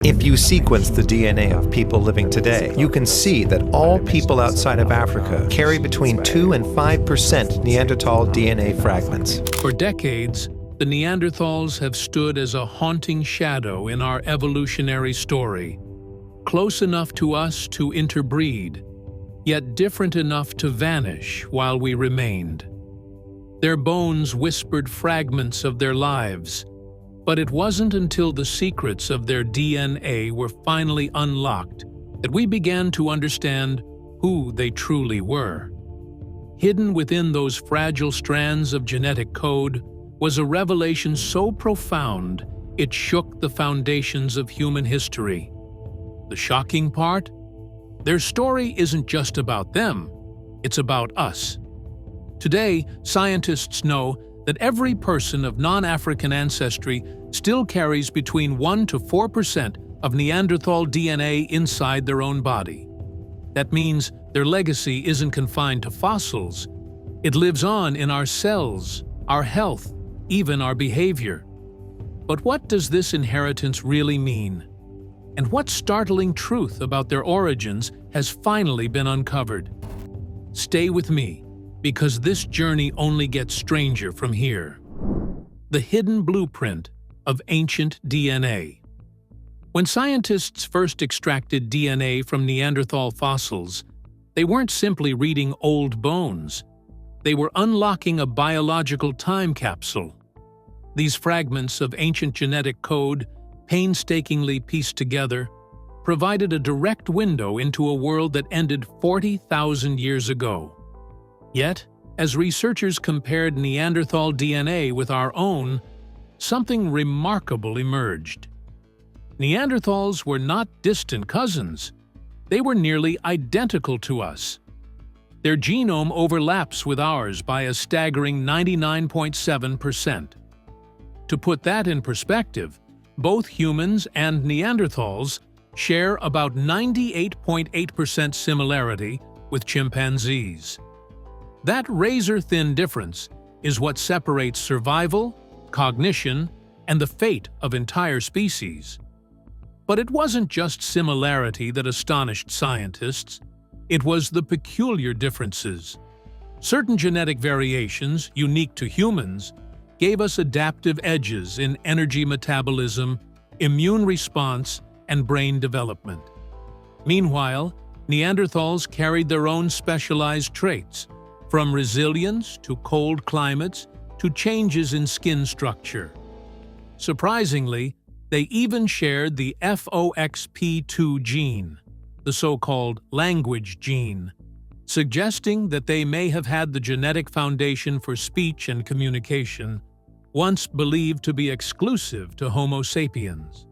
If you sequence the DNA of people living today, you can see that all people outside of Africa carry between 2 and 5% Neanderthal DNA fragments. For decades, the Neanderthals have stood as a haunting shadow in our evolutionary story, close enough to us to interbreed, yet different enough to vanish while we remained. Their bones whispered fragments of their lives, but it wasn't until the secrets of their DNA were finally unlocked that we began to understand who they truly were. Hidden within those fragile strands of genetic code was a revelation so profound it shook the foundations of human history. The shocking part? Their story isn't just about them, it's about us. Today, scientists know that every person of non-African ancestry still carries between 1 to 4% of Neanderthal DNA inside their own body. That means their legacy isn't confined to fossils. It lives on in our cells, our health, even our behavior. But what does this inheritance really mean? And what startling truth about their origins has finally been uncovered? Stay with me, because this journey only gets stranger from here. The hidden blueprint of ancient DNA. When scientists first extracted DNA from Neanderthal fossils, they weren't simply reading old bones. They were unlocking a biological time capsule. These fragments of ancient genetic code, painstakingly pieced together, provided a direct window into a world that ended 40,000 years ago. Yet, as researchers compared Neanderthal DNA with our own, something remarkable emerged. Neanderthals were not distant cousins. They were nearly identical to us. Their genome overlaps with ours by a staggering 99.7%. To put that in perspective, both humans and Neanderthals share about 98.8% similarity with chimpanzees. That razor-thin difference is what separates survival, cognition, and the fate of entire species. But it wasn't just similarity that astonished scientists. It was the peculiar differences. Certain genetic variations, unique to humans, gave us adaptive edges in energy metabolism, immune response, and brain development. Meanwhile, Neanderthals carried their own specialized traits, from resilience to cold climates to changes in skin structure. Surprisingly, they even shared the FOXP2 gene, the so-called language gene, suggesting that they may have had the genetic foundation for speech and communication, once believed to be exclusive to Homo sapiens.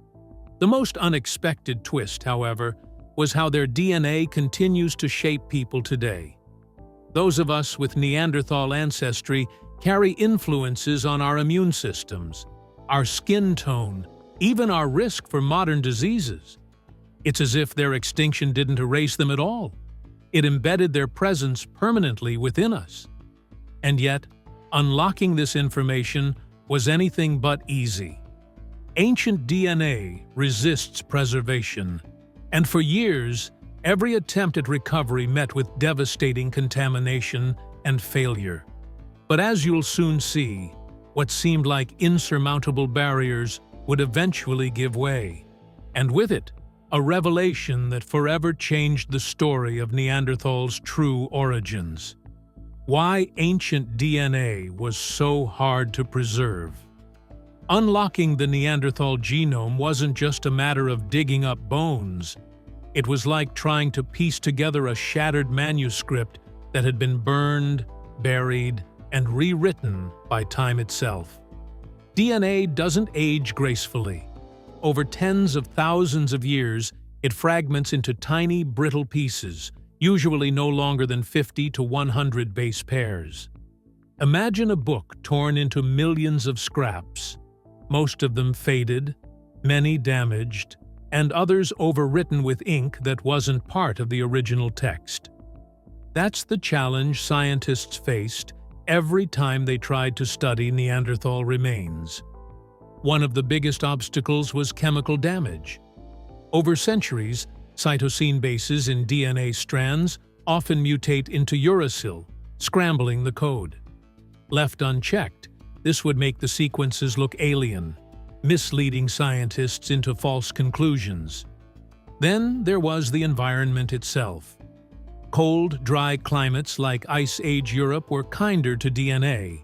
The most unexpected twist, however, was how their DNA continues to shape people today. Those of us with Neanderthal ancestry carry influences on our immune systems, our skin tone, even our risk for modern diseases. It's as if their extinction didn't erase them at all. It embedded their presence permanently within us. And yet, unlocking this information was anything but easy. Ancient DNA resists preservation, and for years, every attempt at recovery met with devastating contamination and failure. But as you'll soon see, what seemed like insurmountable barriers would eventually give way. And with it, a revelation that forever changed the story of Neanderthals' true origins. Why ancient DNA was so hard to preserve. Unlocking the Neanderthal genome wasn't just a matter of digging up bones. It was like trying to piece together a shattered manuscript that had been burned, buried, and rewritten by time itself. DNA doesn't age gracefully. Over tens of thousands of years, it fragments into tiny, brittle pieces, usually no longer than 50 to 100 base pairs. Imagine a book torn into millions of scraps, most of them faded, many damaged, and others overwritten with ink that wasn't part of the original text. That's the challenge scientists faced every time they tried to study Neanderthal remains. One of the biggest obstacles was chemical damage. Over centuries, cytosine bases in DNA strands often mutate into uracil, scrambling the code. Left unchecked, this would make the sequences look alien, misleading scientists into false conclusions. Then there was the environment itself. Cold, dry climates like Ice Age Europe were kinder to DNA,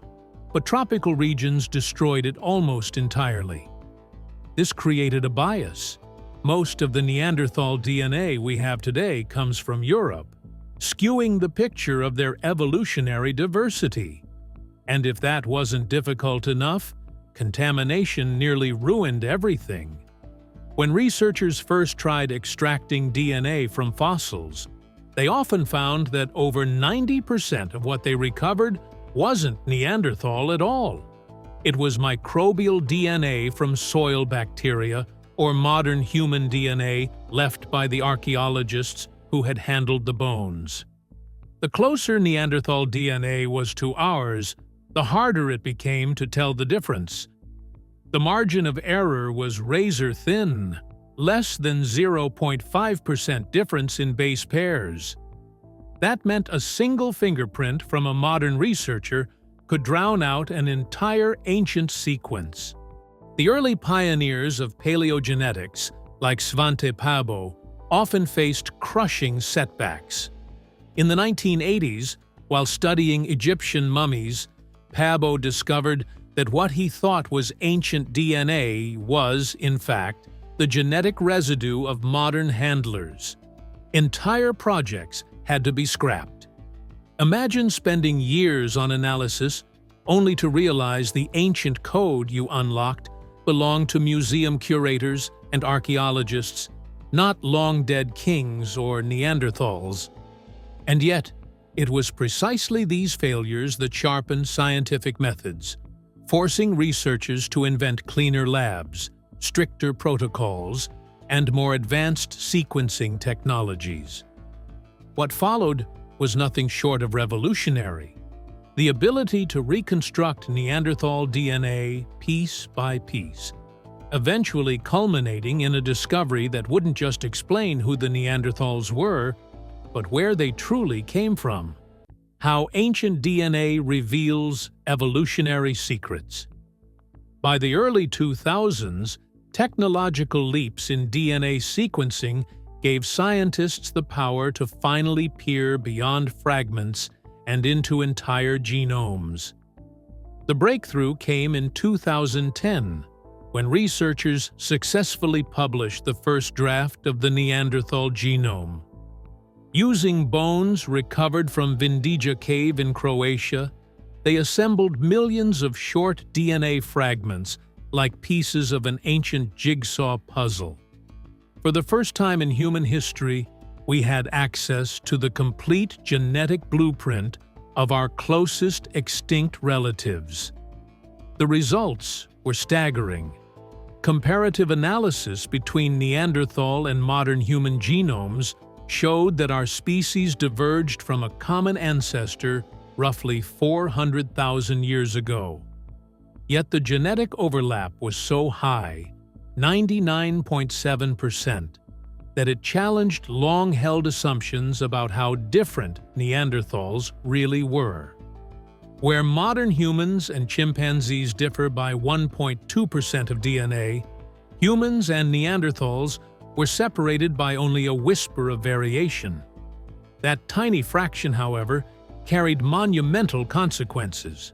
but tropical regions destroyed it almost entirely. This created a bias. Most of the Neanderthal DNA we have today comes from Europe, skewing the picture of their evolutionary diversity. And if that wasn't difficult enough, contamination nearly ruined everything. When researchers first tried extracting DNA from fossils, they often found that over 90% of what they recovered wasn't Neanderthal at all. It was microbial DNA from soil bacteria or modern human DNA left by the archaeologists who had handled the bones. The closer Neanderthal DNA was to ours, the harder it became to tell the difference. The margin of error was razor thin, less than 0.5% difference in base pairs. That meant a single fingerprint from a modern researcher could drown out an entire ancient sequence. The early pioneers of paleogenetics, like Svante Pääbo, often faced crushing setbacks. In the 1980s, while studying Egyptian mummies, Pääbo discovered that what he thought was ancient DNA was, in fact, the genetic residue of modern handlers. Entire projects had to be scrapped. Imagine spending years on analysis only to realize the ancient code you unlocked belonged to museum curators and archaeologists, not long-dead kings or Neanderthals. And yet, it was precisely these failures that sharpened scientific methods, forcing researchers to invent cleaner labs, stricter protocols, and more advanced sequencing technologies. What followed was nothing short of revolutionary. The ability to reconstruct Neanderthal DNA piece by piece, eventually culminating in a discovery that wouldn't just explain who the Neanderthals were, but where they truly came from. How ancient DNA reveals evolutionary secrets. By the early 2000s, technological leaps in DNA sequencing gave scientists the power to finally peer beyond fragments and into entire genomes. The breakthrough came in 2010, when researchers successfully published the first draft of the Neanderthal genome. Using bones recovered from Vindija Cave in Croatia, they assembled millions of short DNA fragments like pieces of an ancient jigsaw puzzle. For the first time in human history, we had access to the complete genetic blueprint of our closest extinct relatives. The results were staggering. Comparative analysis between Neanderthal and modern human genomes showed that our species diverged from a common ancestor roughly 400,000 years ago. Yet the genetic overlap was so high, 99.7%, that it challenged long-held assumptions about how different Neanderthals really were. Where modern humans and chimpanzees differ by 1.2% of DNA, humans and Neanderthals were separated by only a whisper of variation. That tiny fraction, however, carried monumental consequences.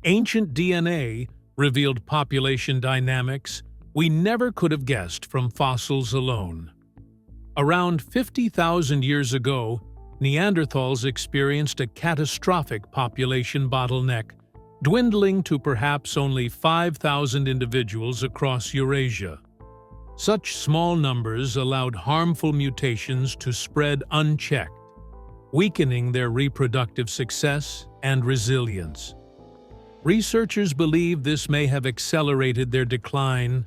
Ancient DNA revealed population dynamics we never could have guessed from fossils alone. Around 50,000 years ago, Neanderthals experienced a catastrophic population bottleneck, dwindling to perhaps only 5,000 individuals across Eurasia. Such small numbers allowed harmful mutations to spread unchecked, weakening their reproductive success and resilience. Researchers believe this may have accelerated their decline,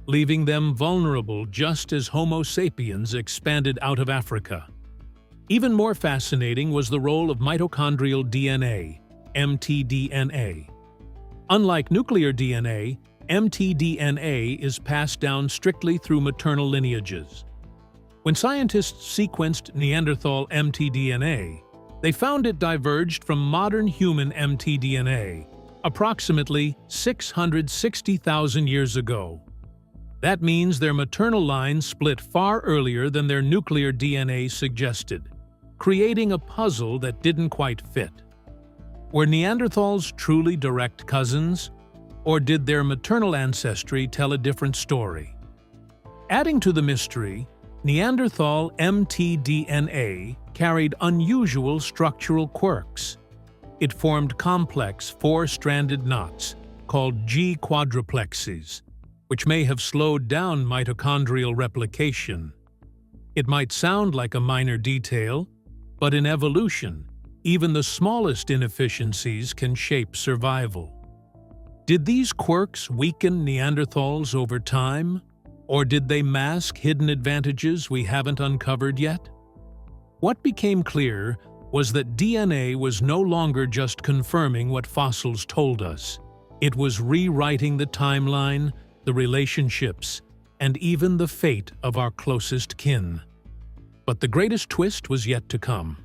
leaving them vulnerable just as Homo sapiens expanded out of Africa. Even more fascinating was the role of mitochondrial DNA, mtDNA. Unlike nuclear DNA, mtDNA is passed down strictly through maternal lineages. When scientists sequenced Neanderthal mtDNA, they found it diverged from modern human mtDNA approximately 660,000 years ago. That means their maternal line split far earlier than their nuclear DNA suggested, creating a puzzle that didn't quite fit. Were Neanderthals truly direct cousins, or did their maternal ancestry tell a different story? Adding to the mystery, Neanderthal mtDNA carried unusual structural quirks. It formed complex four-stranded knots called G quadruplexes, which may have slowed down mitochondrial replication. It might sound like a minor detail, but in evolution, even the smallest inefficiencies can shape survival. Did these quirks weaken Neanderthals over time, or did they mask hidden advantages we haven't uncovered yet? What became clear was that DNA was no longer just confirming what fossils told us. It was rewriting the timeline, the relationships, and even the fate of our closest kin. But the greatest twist was yet to come.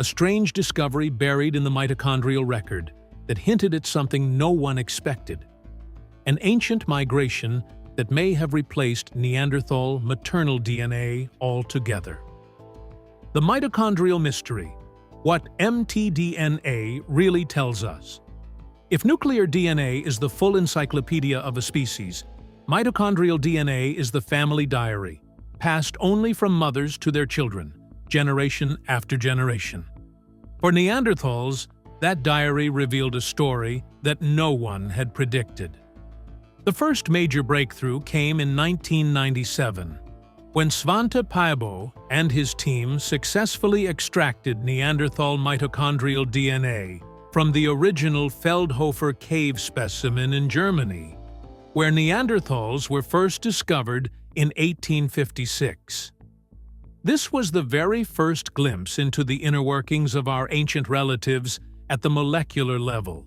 A strange discovery buried in the mitochondrial record that hinted at something no one expected. An ancient migration that may have replaced Neanderthal maternal DNA altogether. The mitochondrial mystery, what mtDNA really tells us. If nuclear DNA is the full encyclopedia of a species, mitochondrial DNA is the family diary, passed only from mothers to their children, generation after generation. For Neanderthals, that diary revealed a story that no one had predicted. The first major breakthrough came in 1997, when Svante Pääbo and his team successfully extracted Neanderthal mitochondrial DNA from the original Feldhofer cave specimen in Germany, where Neanderthals were first discovered in 1856. This was the very first glimpse into the inner workings of our ancient relatives at the molecular level.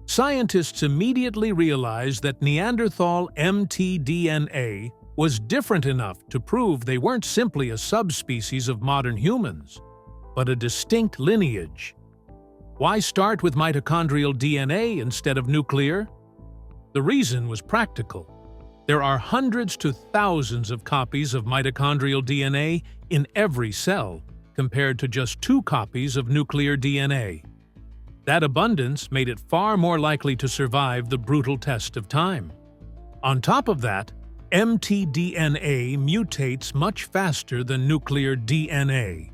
Scientists immediately realized that Neanderthal mtDNA was different enough to prove they weren't simply a subspecies of modern humans, but a distinct lineage. Why start with mitochondrial DNA instead of nuclear? The reason was practical. There are hundreds to thousands of copies of mitochondrial DNA in every cell, compared to just 2 copies of nuclear DNA. That abundance made it far more likely to survive the brutal test of time. On top of that, mtDNA mutates much faster than nuclear DNA,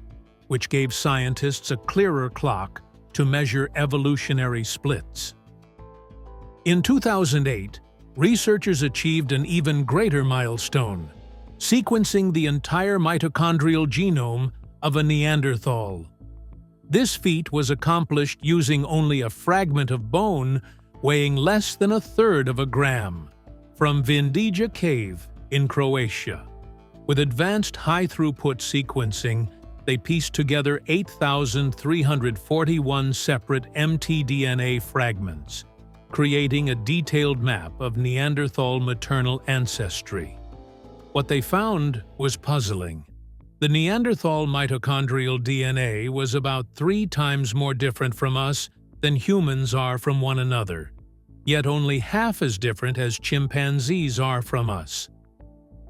which gave scientists a clearer clock to measure evolutionary splits. In 2008, researchers achieved an even greater milestone, sequencing the entire mitochondrial genome of a Neanderthal. This feat was accomplished using only a fragment of bone weighing less than 1/3 of a gram from Vindija Cave in Croatia. With advanced high-throughput sequencing, they pieced together 8,341 separate mtDNA fragments, creating a detailed map of Neanderthal maternal ancestry. What they found was puzzling. The Neanderthal mitochondrial DNA was about 3 times more different from us than humans are from one another, yet only half as different as chimpanzees are from us.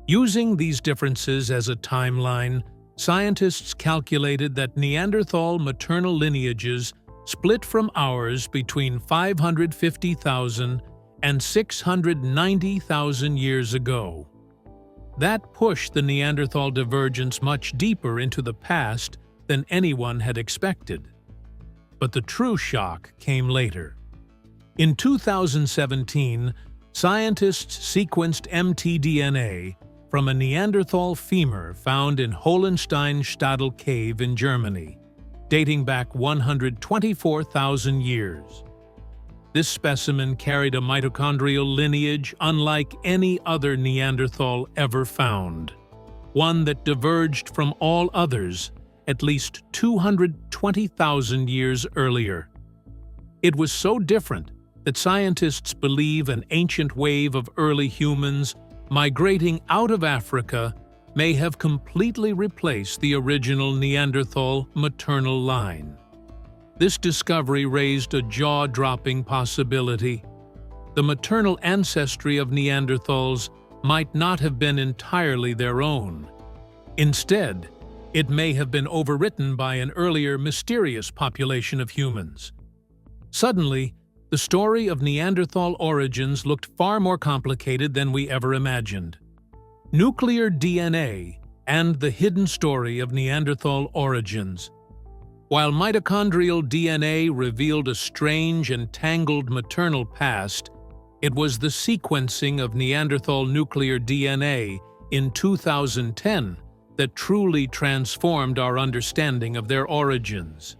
Using these differences as a timeline, scientists calculated that Neanderthal maternal lineages split from ours between 550,000 and 690,000 years ago. That pushed the Neanderthal divergence much deeper into the past than anyone had expected. But the true shock came later. In 2017, scientists sequenced mtDNA from a Neanderthal femur found in Hohenstein-Stadel Cave in Germany, dating back 124,000 years. This specimen carried a mitochondrial lineage unlike any other Neanderthal ever found, one that diverged from all others at least 220,000 years earlier. It was so different that scientists believe an ancient wave of early humans migrating out of Africa may have completely replaced the original Neanderthal maternal line. This discovery raised a jaw-dropping possibility. The maternal ancestry of Neanderthals might not have been entirely their own. Instead, it may have been overwritten by an earlier mysterious population of humans. Suddenly, the story of Neanderthal origins looked far more complicated than we ever imagined. Nuclear DNA and the hidden story of Neanderthal origins. While mitochondrial DNA revealed a strange and tangled maternal past, it was the sequencing of Neanderthal nuclear DNA in 2010 that truly transformed our understanding of their origins.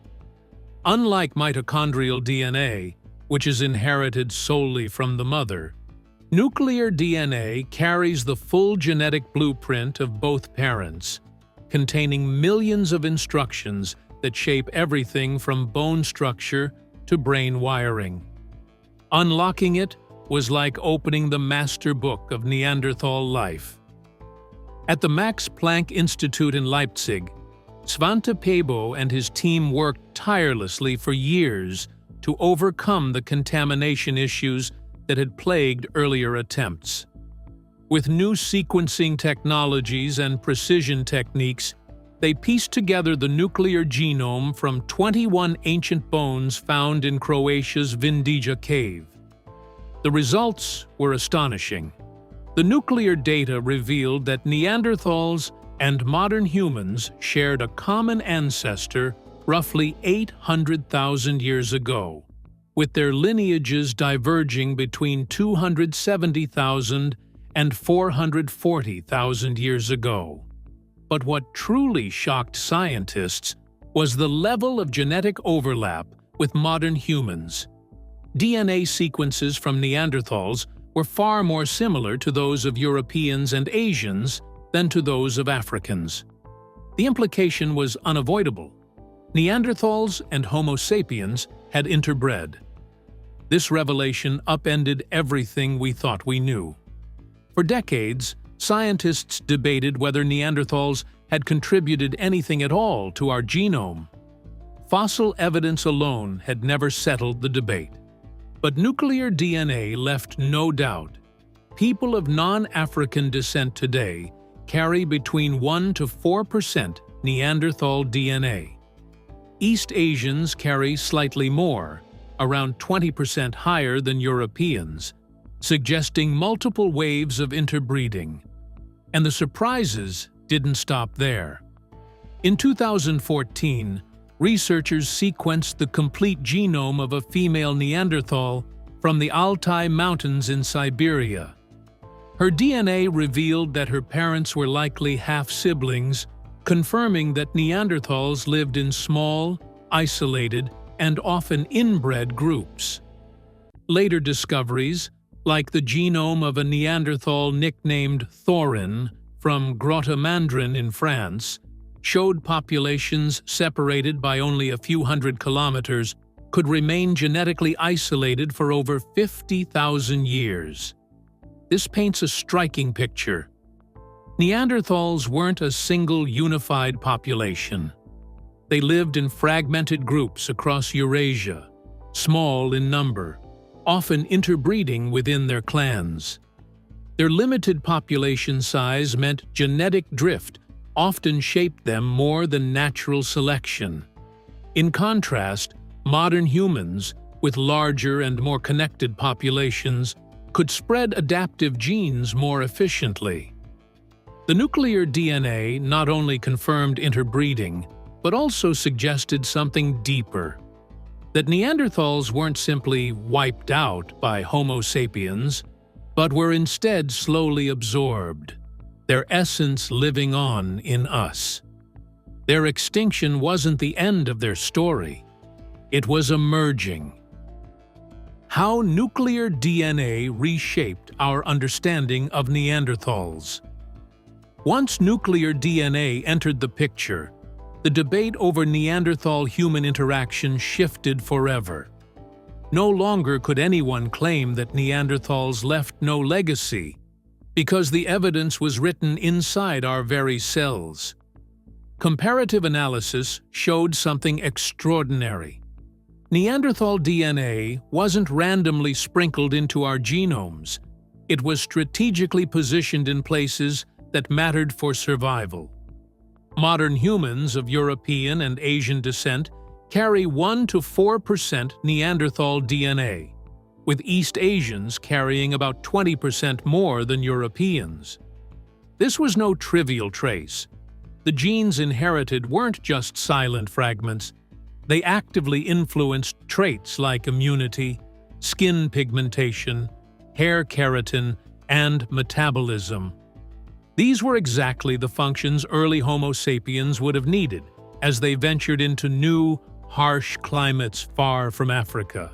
Unlike mitochondrial DNA, which is inherited solely from the mother, nuclear DNA carries the full genetic blueprint of both parents, containing millions of instructions that shape everything from bone structure to brain wiring. Unlocking it was like opening the master book of Neanderthal life. At the Max Planck Institute in Leipzig, Svante Pääbo and his team worked tirelessly for years to overcome the contamination issues that had plagued earlier attempts. With new sequencing technologies and precision techniques, they pieced together the nuclear genome from 21 ancient bones found in Croatia's Vindija cave. The results were astonishing. The nuclear data revealed that Neanderthals and modern humans shared a common ancestor roughly 800,000 years ago, with their lineages diverging between 270,000 and 440,000 years ago. But what truly shocked scientists was the level of genetic overlap with modern humans. DNA sequences from Neanderthals were far more similar to those of Europeans and Asians than to those of Africans. The implication was unavoidable. Neanderthals and Homo sapiens had interbred. This revelation upended everything we thought we knew. For decades, scientists debated whether Neanderthals had contributed anything at all to our genome. Fossil evidence alone had never settled the debate. But nuclear DNA left no doubt. People of non-African descent today carry between 1 to 4% Neanderthal DNA. East Asians carry slightly more, around 20% higher than Europeans, suggesting multiple waves of interbreeding. And the surprises didn't stop there. In 2014, researchers sequenced the complete genome of a female Neanderthal from the Altai Mountains in Siberia. Her DNA revealed that her parents were likely half-siblings, confirming that Neanderthals lived in small, isolated, and often inbred groups. Later discoveries, like the genome of a Neanderthal nicknamed Thorin from Grotte Mandrin in France, showed populations separated by only a few hundred kilometers could remain genetically isolated for over 50,000 years. This paints a striking picture. Neanderthals weren't a single unified population. They lived in fragmented groups across Eurasia, small in number, often interbreeding within their clans. Their limited population size meant genetic drift often shaped them more than natural selection. In contrast, modern humans, with larger and more connected populations, could spread adaptive genes more efficiently. The nuclear DNA not only confirmed interbreeding, but also suggested something deeper. That Neanderthals weren't simply wiped out by Homo sapiens, but were instead slowly absorbed, their essence living on in us. Their extinction wasn't the end of their story. It was emerging. How nuclear DNA reshaped our understanding of Neanderthals. Once nuclear DNA entered the picture, the debate over Neanderthal-human interaction shifted forever. No longer could anyone claim that Neanderthals left no legacy, because the evidence was written inside our very cells. Comparative analysis showed something extraordinary. Neanderthal DNA wasn't randomly sprinkled into our genomes. It was strategically positioned in places that mattered for survival. Modern humans of European and Asian descent carry 1 to 4% Neanderthal DNA, with East Asians carrying about 20% more than Europeans. This was no trivial trace. The genes inherited weren't just silent fragments. They actively influenced traits like immunity, skin pigmentation, hair keratin, and metabolism. These were exactly the functions early Homo sapiens would have needed as they ventured into new, harsh climates far from Africa.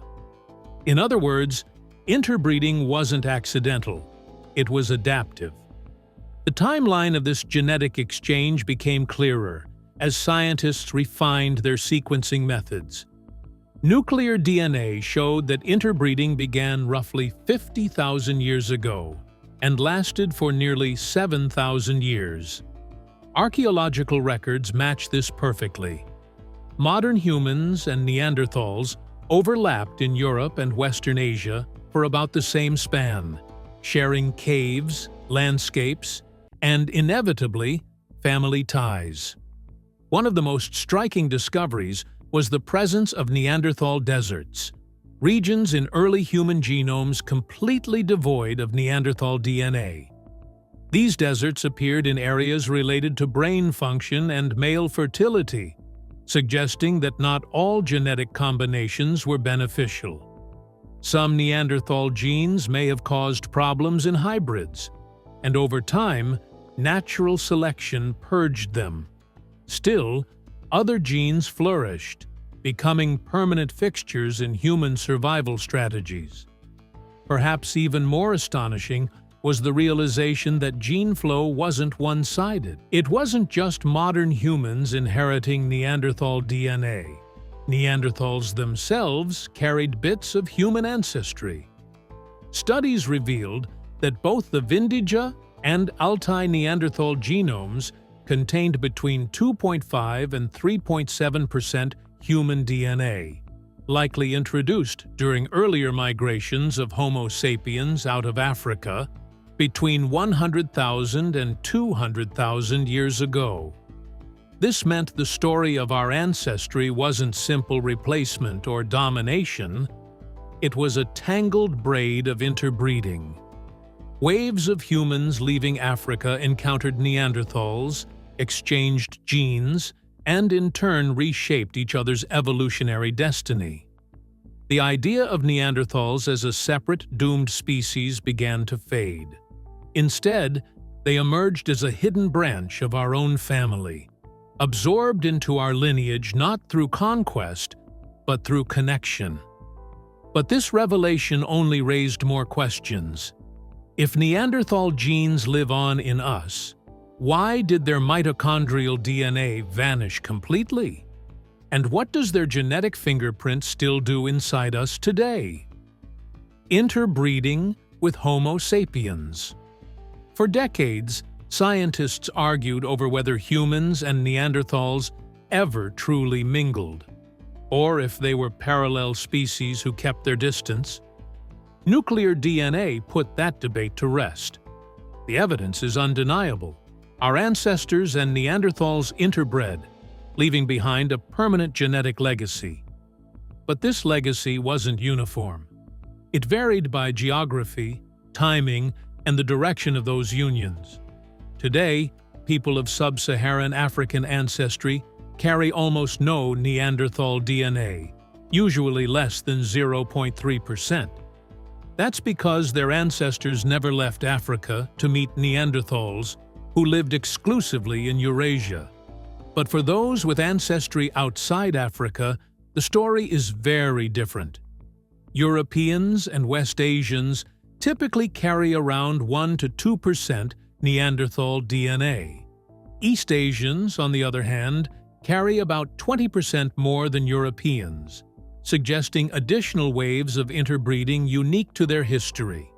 In other words, interbreeding wasn't accidental. It was adaptive. The timeline of this genetic exchange became clearer as scientists refined their sequencing methods. Nuclear DNA showed that interbreeding began roughly 50,000 years ago and lasted for nearly 7,000 years. Archaeological records match this perfectly. Modern humans and Neanderthals overlapped in Europe and Western Asia for about the same span, sharing caves, landscapes, and inevitably, family ties. One of the most striking discoveries was the presence of Neanderthal deserts, regions in early human genomes completely devoid of Neanderthal DNA. These deserts appeared in areas related to brain function and male fertility, suggesting that not all genetic combinations were beneficial. Some Neanderthal genes may have caused problems in hybrids, and over time, natural selection purged them. Still, other genes flourished, becoming permanent fixtures in human survival strategies. Perhaps even more astonishing was the realization that gene flow wasn't one-sided. It wasn't just modern humans inheriting Neanderthal DNA. Neanderthals themselves carried bits of human ancestry. Studies revealed that both the Vindija and Altai Neanderthal genomes contained between 2.5 and 3.7% human DNA, likely introduced during earlier migrations of Homo sapiens out of Africa between 100,000 and 200,000 years ago. This meant the story of our ancestry wasn't simple replacement or domination, it was a tangled braid of interbreeding. Waves of humans leaving Africa encountered Neanderthals, exchanged genes, and in turn reshaped each other's evolutionary destiny. The idea of Neanderthals as a separate, doomed species began to fade. Instead, they emerged as a hidden branch of our own family, absorbed into our lineage not through conquest, but through connection. But this revelation only raised more questions. If Neanderthal genes live on in us, why did their mitochondrial DNA vanish completely? And what does their genetic fingerprint still do inside us today? Interbreeding with Homo sapiens. For decades, scientists argued over whether humans and Neanderthals ever truly mingled, or if they were parallel species who kept their distance. Nuclear DNA put that debate to rest. The evidence is undeniable. Our ancestors and Neanderthals interbred, leaving behind a permanent genetic legacy. But this legacy wasn't uniform. It varied by geography, timing, and the direction of those unions. Today, people of sub-Saharan African ancestry carry almost no Neanderthal DNA, usually less than 0.3%. That's because their ancestors never left Africa to meet Neanderthals, who lived exclusively in Eurasia. But for those with ancestry outside Africa, the story is very different. Europeans and West Asians typically carry around 1 to 2% Neanderthal DNA. East Asians, on the other hand, carry about 20% more than Europeans, suggesting additional waves of interbreeding unique to their history.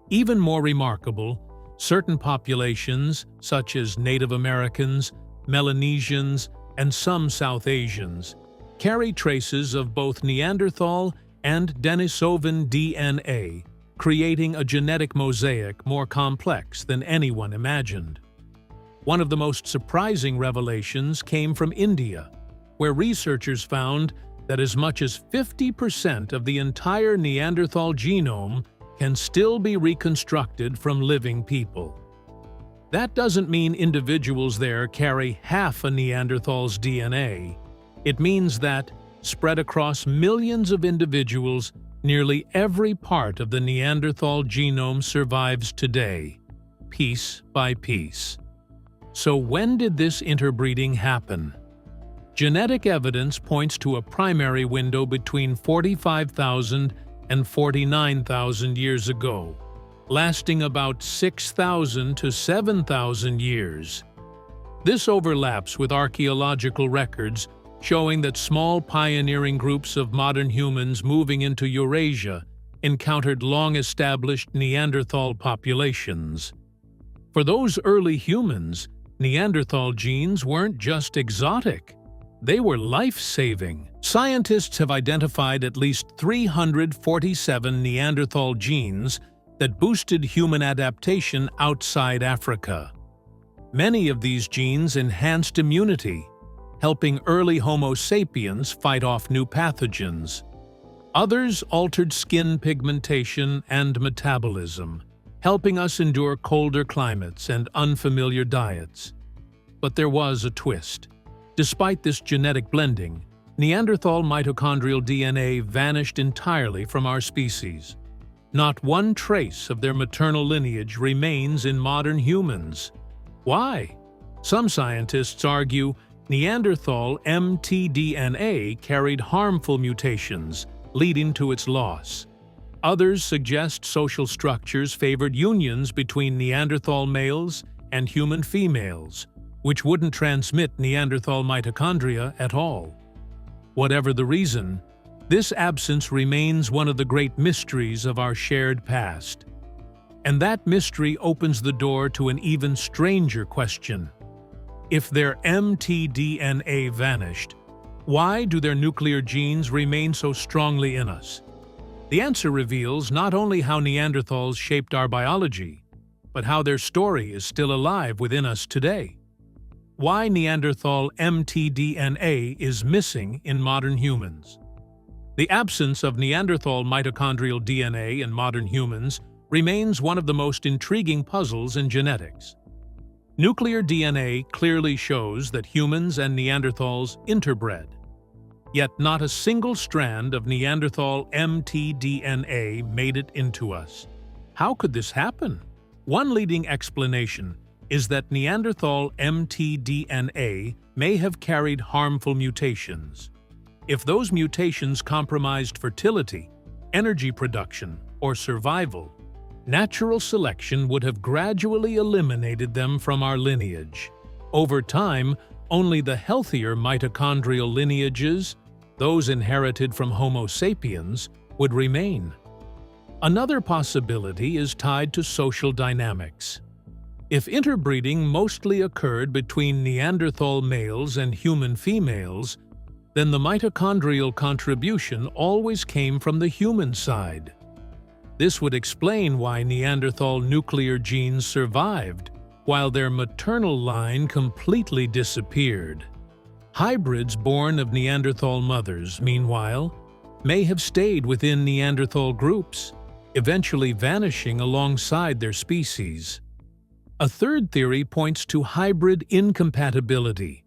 Even more remarkable, certain populations, such as Native Americans, Melanesians, and some South Asians, carry traces of both Neanderthal and Denisovan DNA, creating a genetic mosaic more complex than anyone imagined. One of the most surprising revelations came from India, where researchers found that as much as 50% of the entire Neanderthal genome can still be reconstructed from living people. That doesn't mean individuals there carry half a Neanderthal's DNA. It means that, spread across millions of individuals, nearly every part of the Neanderthal genome survives today, piece by piece. So when did this interbreeding happen? Genetic evidence points to a primary window between 45,000 and 49,000 years ago, lasting about 6,000 to 7,000 years. This overlaps with archaeological records showing that small pioneering groups of modern humans moving into Eurasia encountered long-established Neanderthal populations. For those early humans, Neanderthal genes weren't just exotic. They were life-saving. Scientists have identified at least 347 Neanderthal genes that boosted human adaptation outside Africa. Many of these genes enhanced immunity, helping early Homo sapiens fight off new pathogens. Others altered skin pigmentation and metabolism, helping us endure colder climates and unfamiliar diets. But there was a twist. Despite this genetic blending, Neanderthal mitochondrial DNA vanished entirely from our species. Not one trace of their maternal lineage remains in modern humans. Why? Some scientists argue Neanderthal mtDNA carried harmful mutations, leading to its loss. Others suggest social structures favored unions between Neanderthal males and human females, which wouldn't transmit Neanderthal mitochondria at all. Whatever the reason, this absence remains one of the great mysteries of our shared past. And that mystery opens the door to an even stranger question. If their mtDNA vanished, why do their nuclear genes remain so strongly in us? The answer reveals not only how Neanderthals shaped our biology, but how their story is still alive within us today. Why Neanderthal mtDNA is missing in modern humans. The absence of Neanderthal mitochondrial DNA in modern humans remains one of the most intriguing puzzles in genetics. Nuclear DNA clearly shows that humans and Neanderthals interbred. Yet not a single strand of Neanderthal mtDNA made it into us. How could this happen? One leading explanation is that Neanderthal mtDNA may have carried harmful mutations. If those mutations compromised fertility, energy production, or survival, natural selection would have gradually eliminated them from our lineage. Over time, only the healthier mitochondrial lineages, those inherited from Homo sapiens, would remain. Another possibility is tied to social dynamics. If interbreeding mostly occurred between Neanderthal males and human females, then the mitochondrial contribution always came from the human side. This would explain why Neanderthal nuclear genes survived, while their maternal line completely disappeared. Hybrids born of Neanderthal mothers, meanwhile, may have stayed within Neanderthal groups, eventually vanishing alongside their species. A third theory points to hybrid incompatibility.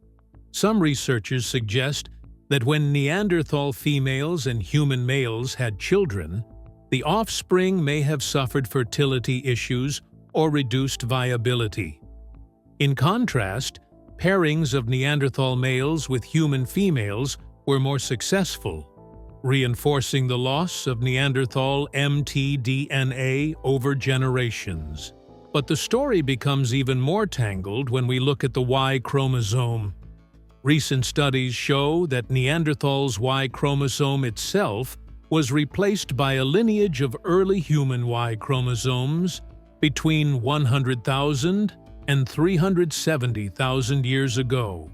Some researchers suggest that when Neanderthal females and human males had children, the offspring may have suffered fertility issues or reduced viability. In contrast, pairings of Neanderthal males with human females were more successful, reinforcing the loss of Neanderthal mtDNA over generations. But the story becomes even more tangled when we look at the Y chromosome. Recent studies show that Neanderthals' Y chromosome itself was replaced by a lineage of early human Y chromosomes between 100,000 and 370,000 years ago.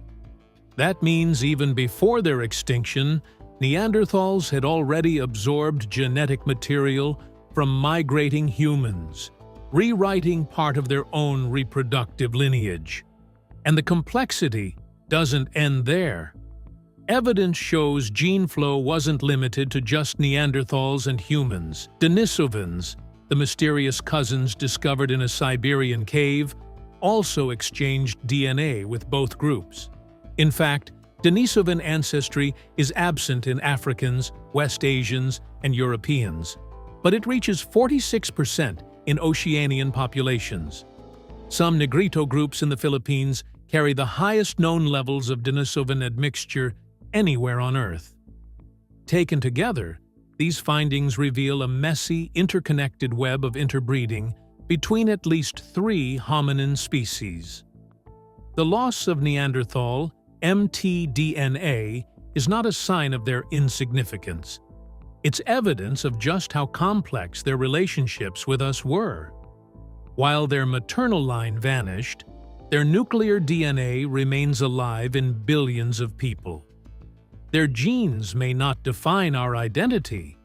That means even before their extinction, Neanderthals had already absorbed genetic material from migrating humans, rewriting part of their own reproductive lineage. And the complexity doesn't end there. Evidence shows gene flow wasn't limited to just Neanderthals and humans. Denisovans, the mysterious cousins discovered in a Siberian cave, also exchanged DNA with both groups. In fact, Denisovan ancestry is absent in Africans, West Asians, and Europeans, but it reaches 46% in Oceanian populations. Some Negrito groups in the Philippines carry the highest known levels of Denisovan admixture anywhere on Earth. Taken together, these findings reveal a messy, interconnected web of interbreeding between at least 3 hominin species. The loss of Neanderthal mtDNA is not a sign of their insignificance. It's evidence of just how complex their relationships with us were. While their maternal line vanished, their nuclear DNA remains alive in billions of people. Their genes may not define our identity,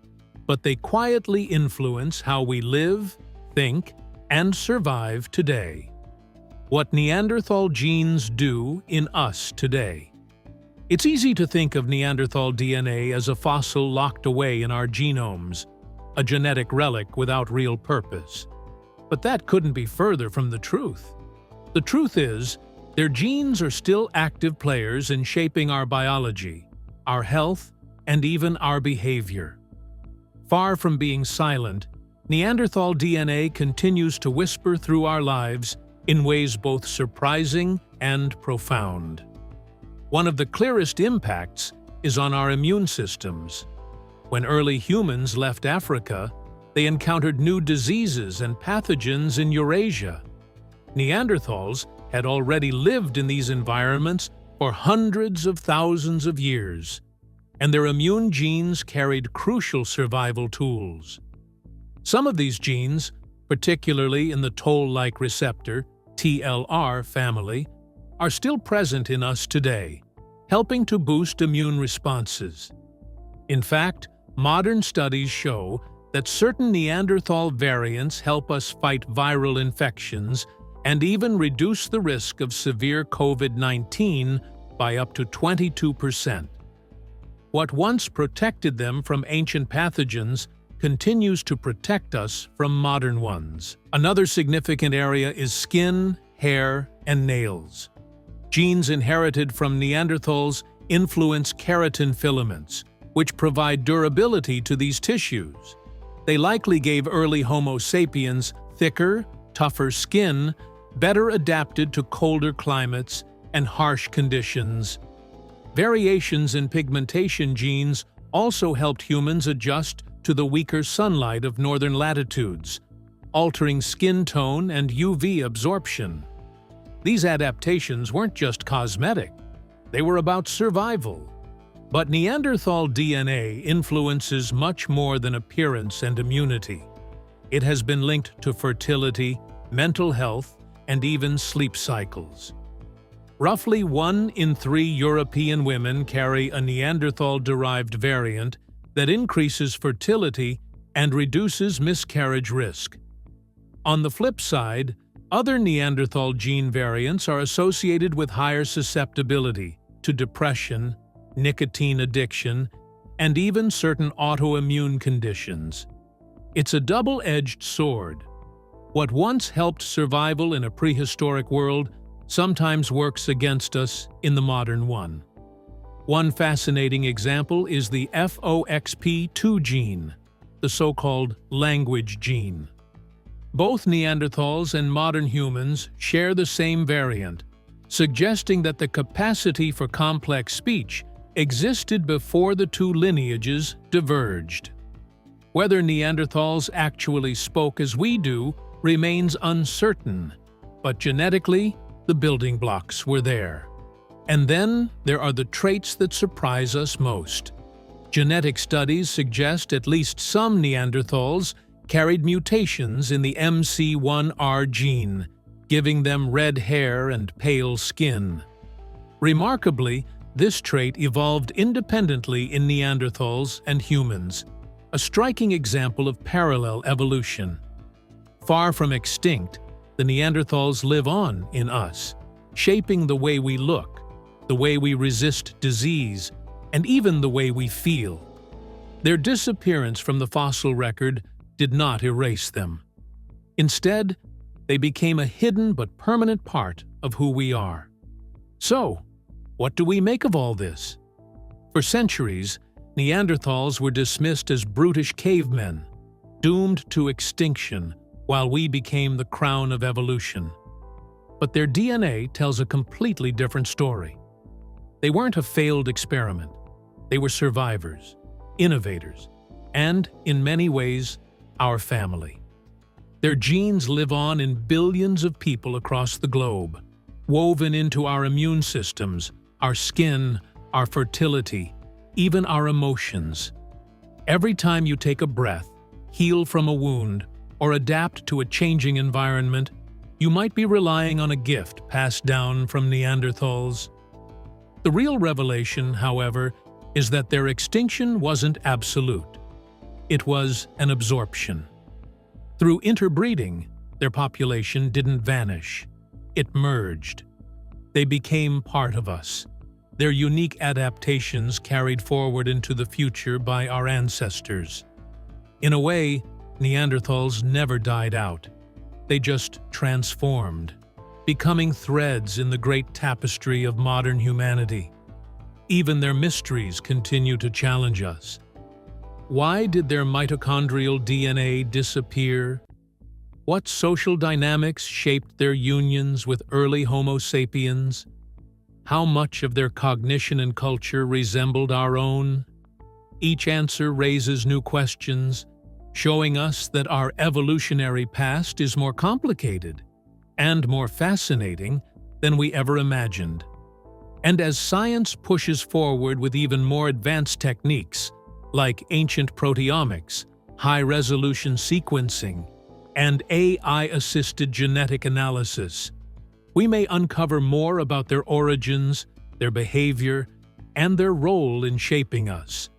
but they quietly influence how we live, think, and survive today. What Neanderthal genes do in us today. It's easy to think of Neanderthal DNA as a fossil locked away in our genomes, a genetic relic without real purpose. But that couldn't be further from the truth. The truth is, their genes are still active players in shaping our biology, our health, and even our behavior. Far from being silent, Neanderthal DNA continues to whisper through our lives in ways both surprising and profound. One of the clearest impacts is on our immune systems. When early humans left Africa, they encountered new diseases and pathogens in Eurasia. Neanderthals had already lived in these environments for hundreds of thousands of years, and their immune genes carried crucial survival tools. Some of these genes, particularly in the toll-like receptor, TLR family, are still present in us today, helping to boost immune responses. In fact, modern studies show that certain Neanderthal variants help us fight viral infections and even reduce the risk of severe COVID-19 by up to 22%. What once protected them from ancient pathogens continues to protect us from modern ones. Another significant area is skin, hair, and nails. Genes inherited from Neanderthals influence keratin filaments, which provide durability to these tissues. They likely gave early Homo sapiens thicker, tougher skin, better adapted to colder climates and harsh conditions. Variations in pigmentation genes also helped humans adjust to the weaker sunlight of northern latitudes, altering skin tone and UV absorption. These adaptations weren't just cosmetic, they were about survival. But Neanderthal DNA influences much more than appearance and immunity. It has been linked to fertility, mental health, and even sleep cycles. Roughly 1 in 3 European women carry a Neanderthal-derived variant that increases fertility and reduces miscarriage risk. On the flip side, other Neanderthal gene variants are associated with higher susceptibility to depression, nicotine addiction, and even certain autoimmune conditions. It's a double-edged sword. What once helped survival in a prehistoric world sometimes works against us in the modern one. One fascinating example is the FOXP2 gene, the so-called language gene. Both Neanderthals and modern humans share the same variant, suggesting that the capacity for complex speech existed before the two lineages diverged. Whether Neanderthals actually spoke as we do remains uncertain, but genetically, the building blocks were there. And then there are the traits that surprise us most. Genetic studies suggest at least some Neanderthals carried mutations in the MC1R gene, giving them red hair and pale skin. Remarkably, this trait evolved independently in Neanderthals and humans, a striking example of parallel evolution. Far from extinct, the Neanderthals live on in us, shaping the way we look, the way we resist disease, and even the way we feel. Their disappearance from the fossil record did not erase them. Instead, they became a hidden but permanent part of who we are. So, what do we make of all this? For centuries, Neanderthals were dismissed as brutish cavemen, doomed to extinction while we became the crown of evolution. But their DNA tells a completely different story. They weren't a failed experiment. They were survivors, innovators, and, in many ways, our family. Their genes live on in billions of people across the globe, woven into our immune systems, our skin, our fertility, even our emotions. Every time you take a breath, heal from a wound, or adapt to a changing environment, you might be relying on a gift passed down from Neanderthals. The real revelation, however, is that their extinction wasn't absolute. It was an absorption. Through interbreeding, their population didn't vanish. It merged. They became part of us, their unique adaptations carried forward into the future by our ancestors. In a way, Neanderthals never died out. They just transformed, becoming threads in the great tapestry of modern humanity. Even their mysteries continue to challenge us. Why did their mitochondrial DNA disappear? What social dynamics shaped their unions with early Homo sapiens? How much of their cognition and culture resembled our own? Each answer raises new questions, showing us that our evolutionary past is more complicated and more fascinating than we ever imagined. And as science pushes forward with even more advanced techniques, like ancient proteomics, high-resolution sequencing, and AI-assisted genetic analysis, we may uncover more about their origins, their behavior, and their role in shaping us.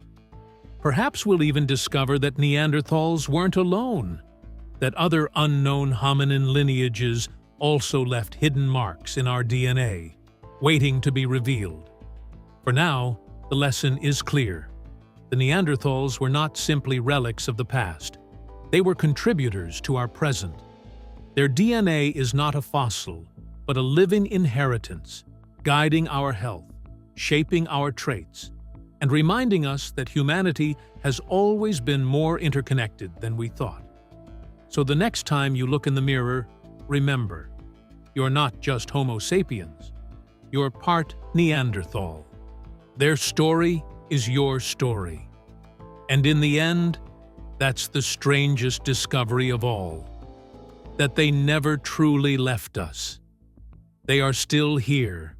Perhaps we'll even discover that Neanderthals weren't alone, that other unknown hominin lineages also left hidden marks in our DNA, waiting to be revealed. For now, the lesson is clear. The Neanderthals were not simply relics of the past. They were contributors to our present. Their DNA is not a fossil, but a living inheritance, guiding our health, shaping our traits, and reminding us that humanity has always been more interconnected than we thought. So the next time you look in the mirror, remember, you're not just Homo sapiens, you're part Neanderthal. Their story is your story. And in the end, that's the strangest discovery of all, that they never truly left us. They are still here,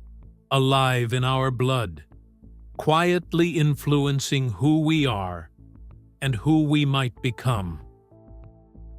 alive in our blood, quietly influencing who we are and who we might become.